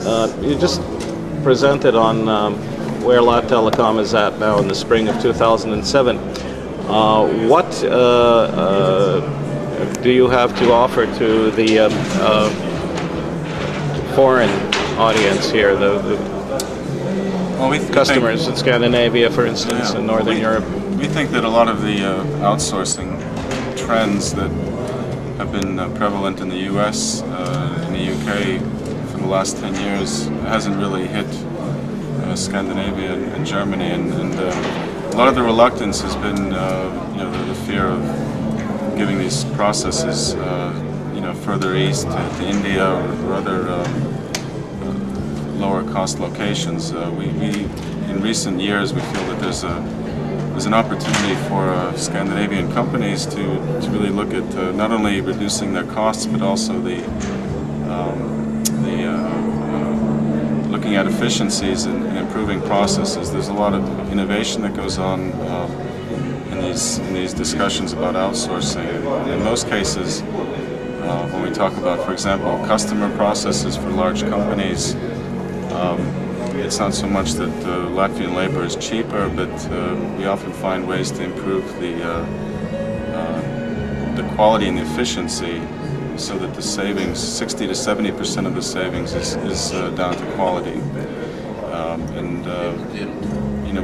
You just presented on where Lattelecom is at now in the spring of 2007. What do you have to offer to the foreign audience here, the customers in Scandinavia, for instance, in Northern Europe? We think that a lot of the outsourcing trends that have been prevalent in the US, in the UK for the last 10 years hasn't really hit Scandinavia and Germany, and a lot of the reluctance has been the fear of giving these processes further east to India or other lower cost locations. In recent years we feel that there's an opportunity for Scandinavian companies to really look at not only reducing their costs but also looking at efficiencies and improving processes. There's a lot of innovation that goes on in these discussions about outsourcing. In most cases, when we talk about, for example, customer processes for large companies, it's not so much that Latvian labor is cheaper, but we often find ways to improve the quality and the efficiency, so that the savings, 60 to 70% of the savings, is down to quality.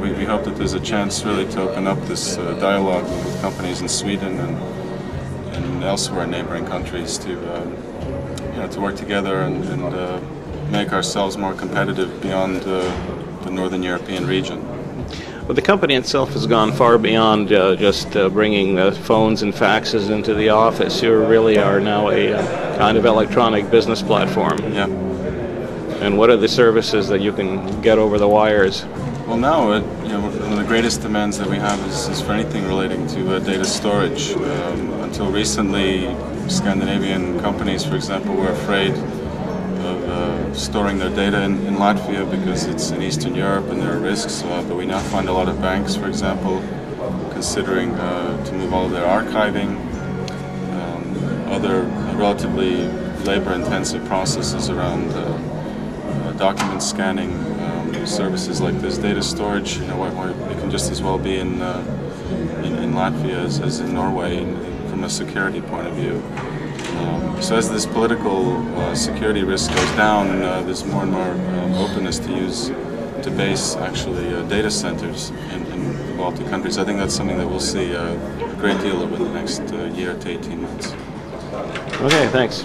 We hope that there's a chance really to open up this dialogue with companies in Sweden and elsewhere in neighboring countries to work together and make ourselves more competitive beyond the Northern European region. Well, the company itself has gone far beyond just bringing phones and faxes into the office. You really are now a kind of electronic business platform. Yeah. And what are the services that you can get over the wires? Well, now one of the greatest demands that we have is for anything relating to data storage. Until recently, Scandinavian companies, for example, were afraid of storing their data in Latvia because it's in Eastern Europe and there are risks, but we now find a lot of banks, for example, considering to move all of their archiving, other relatively labor-intensive processes around document scanning, services like this. Data storage, it can just as well be in Latvia as in Norway from a security point of view. So as this political security risk goes down, there's more and more openness to base actually data centers in the Baltic countries. I think that's something that we'll see a great deal of in the next year to 18 months. Okay, thanks.